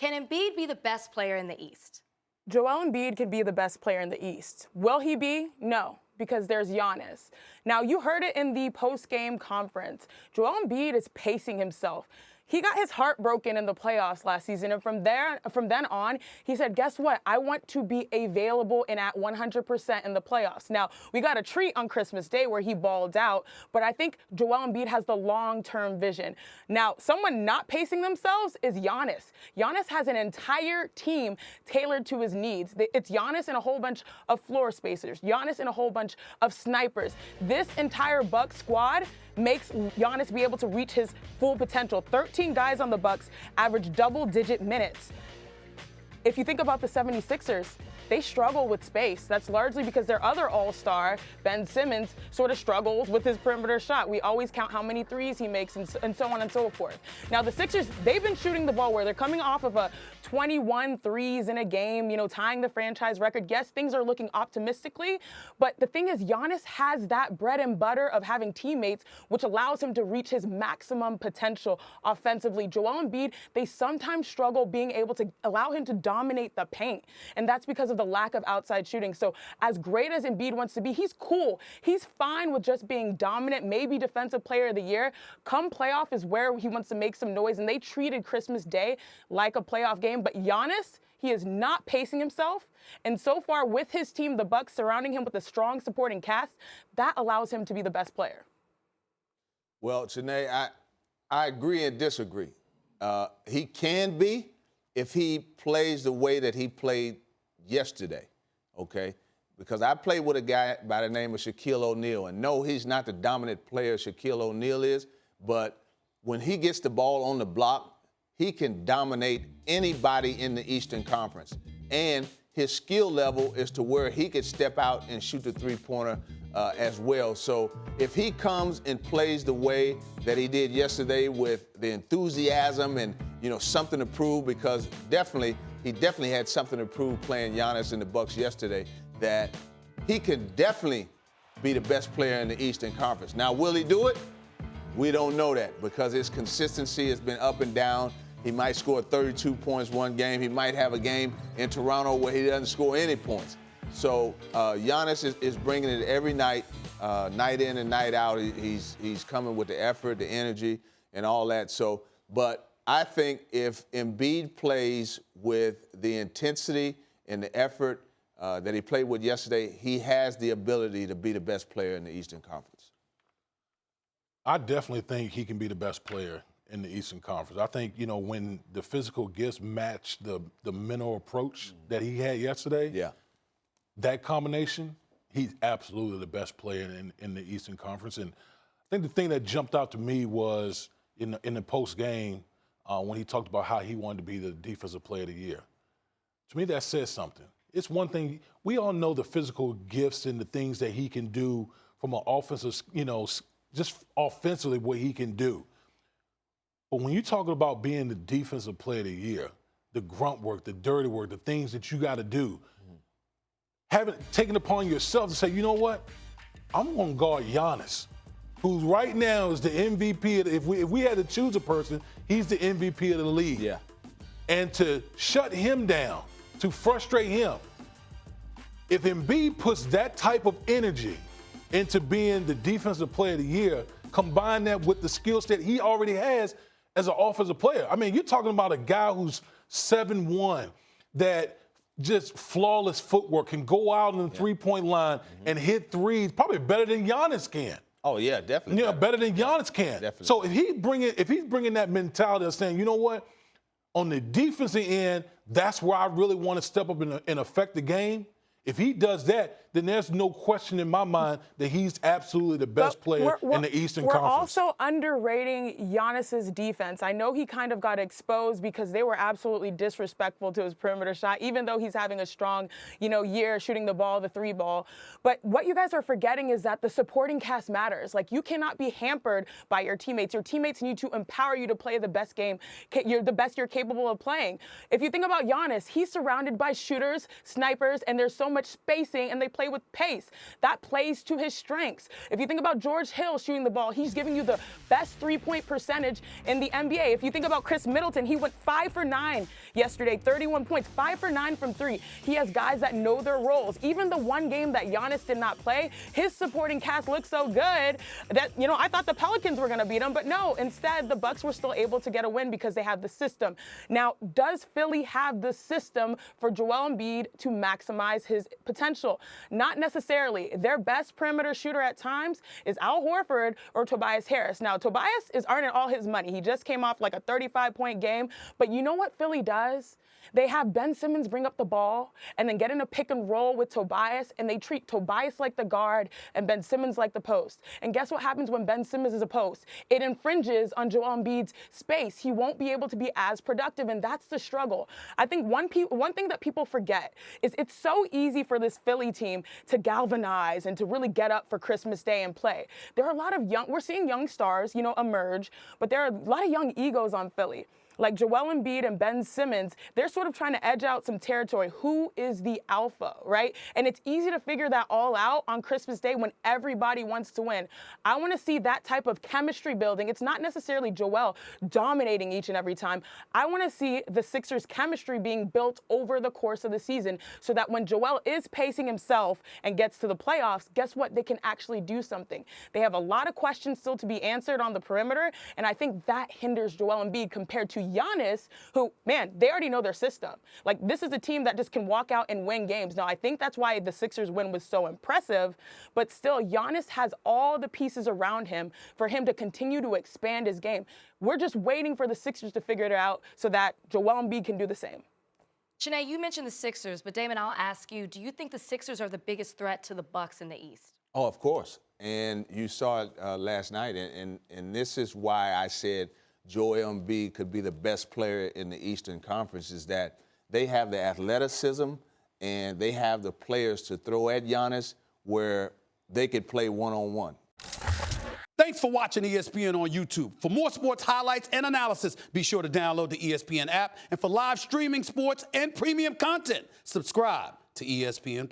Can Embiid be the best player in the East? Joel Embiid could be the best player in the East. Will he be? No, because there's Giannis. Now, you heard it in the post-game conference. Joel Embiid is pacing himself. He got his heart broken in the playoffs last season, and from then on, he said, guess what? I want to be available and at 100% in the playoffs. Now, we got a treat on Christmas Day where he balled out, but I think Joel Embiid has the long-term vision. Now, someone not pacing themselves is Giannis. Giannis has an entire team tailored to his needs. It's Giannis and a whole bunch of floor spacers, Giannis and a whole bunch of snipers. This entire Bucks squad makes Giannis be able to reach his full potential. 13 guys on the Bucks average double-digit minutes. If you think about the 76ers, they struggle with space. That's largely because their other all-star, Ben Simmons, sort of struggles with his perimeter shot. We always count how many threes he makes and so on and so forth. Now, the Sixers, they've been shooting the ball where they're coming off of a 21 threes in a game, tying the franchise record. Yes, things are looking optimistically, but the thing is, Giannis has that bread and butter of having teammates, which allows him to reach his maximum potential offensively. Joel Embiid, they sometimes struggle being able to allow him to dominate the paint, and that's because of the lack of outside shooting. So as great as Embiid wants to be, he's cool. He's fine with just being dominant, maybe defensive player of the year. Come playoff is where he wants to make some noise, and they treated Christmas Day like a playoff game. But Giannis, he is not pacing himself. And so far with his team, the Bucks surrounding him with a strong supporting cast, that allows him to be the best player. Well, Chiney, I agree and disagree. He can be if he plays the way that he played yesterday, okay? Because I played with a guy by the name of Shaquille O'Neal, and no, he's not the dominant player Shaquille O'Neal is, but when he gets the ball on the block, he can dominate anybody in the Eastern Conference. And his skill level is to where he could step out and shoot the three-pointer as well. So if he comes and plays the way that he did yesterday with the enthusiasm and, something to prove, because he definitely had something to prove playing Giannis in the Bucks yesterday, that he can definitely be the best player in the Eastern Conference. Now, will he do it? We don't know that because his consistency has been up and down. He might score 32 points one game. He might have a game in Toronto where he doesn't score any points. So Giannis is bringing it every night, night in and night out. He's coming with the effort, the energy, and all that. So, but I think if Embiid plays with the intensity and the effort that he played with yesterday, he has the ability to be the best player in the Eastern Conference. I definitely think he can be the best player in the Eastern Conference. I think, when the physical gifts match the mental approach that he had yesterday, that combination, he's absolutely the best player in the Eastern Conference. And I think the thing that jumped out to me was in the post-game when he talked about how he wanted to be the defensive player of the year. To me, that says something. It's one thing, we all know the physical gifts and the things that he can do from an offensive, just offensively what he can do. But when you're talking about being the defensive player of the year, the grunt work, the dirty work, the things that you got to do, having taken upon yourself to say, you know what, I'm going to guard Giannis, who right now is the MVP. If we had to choose a person, he's the MVP of the league. Yeah. And to shut him down, to frustrate him, if Embiid puts that type of energy into being the defensive player of the year, combine that with the skill set he already has as an offensive player. I mean, you're talking about a guy who's 7'1", that just flawless footwork, can go out on the three-point line and hit threes, probably better than Giannis can. Oh, yeah, definitely. Yeah, better than Giannis can. Definitely. So if he's bringing that mentality of saying, you know what, on the defensive end, that's where I really want to step up and affect the game. If he does that, then there's no question in my mind that he's absolutely the best player in the Eastern Conference. We're also underrating Giannis's defense. I know he kind of got exposed because they were absolutely disrespectful to his perimeter shot, even though he's having a strong, year shooting the ball, the three ball. But what you guys are forgetting is that the supporting cast matters. Like, you cannot be hampered by your teammates. Your teammates need to empower you to play the best game. You're the best you're capable of playing. If you think about Giannis, he's surrounded by shooters, snipers, and there's so much spacing, and they play play with pace. That plays to his strengths. If you think about George Hill shooting the ball, he's giving you the best three-point percentage in the NBA. If you think about Chris Middleton, he went 5 for 9 yesterday, 31 points, 5 for 9 from 3. He has guys that know their roles. Even the one game that Giannis did not play, his supporting cast looked so good that, I thought the Pelicans were going to beat him, but no, instead the Bucks were still able to get a win because they have the system. Now, does Philly have the system for Joel Embiid to maximize his potential? Not necessarily. Their best perimeter shooter at times is Al Horford or Tobias Harris. Now, Tobias is earning all his money. He just came off like a 35-point game, but you know what Philly does? They have Ben Simmons bring up the ball and then get in a pick and roll with Tobias, and they treat Tobias like the guard and Ben Simmons like the post. And guess what happens when Ben Simmons is a post? It infringes on Joel Embiid's space. He won't be able to be as productive, and that's the struggle. I think one thing that people forget is it's so easy for this Philly team to galvanize and to really get up for Christmas Day and play. There are a lot of we're seeing young stars, emerge, but there are a lot of young egos on Philly. Like Joel Embiid and Ben Simmons, they're sort of trying to edge out some territory. Who is the alpha, right? And it's easy to figure that all out on Christmas Day when everybody wants to win. I want to see that type of chemistry building. It's not necessarily Joel dominating each and every time. I want to see the Sixers' chemistry being built over the course of the season so that when Joel is pacing himself and gets to the playoffs, guess what? They can actually do something. They have a lot of questions still to be answered on the perimeter, and I think that hinders Joel Embiid compared to Giannis, who, man, they already know their system. Like, this is a team that just can walk out and win games. Now, I think that's why the Sixers win was so impressive, but still, Giannis has all the pieces around him for him to continue to expand his game. We're just waiting for the Sixers to figure it out so that Joel Embiid can do the same. Chiney, you mentioned the Sixers, but Damon, I'll ask you, do you think the Sixers are the biggest threat to the Bucks in the East? Oh, of course. And you saw it last night, and this is why I said Joel Embiid could be the best player in the Eastern Conference, is that they have the athleticism and they have the players to throw at Giannis where they could play one-on-one. Thanks for watching ESPN on YouTube. For more sports highlights and analysis, be sure to download the ESPN app. And for live streaming sports and premium content, subscribe to ESPN+.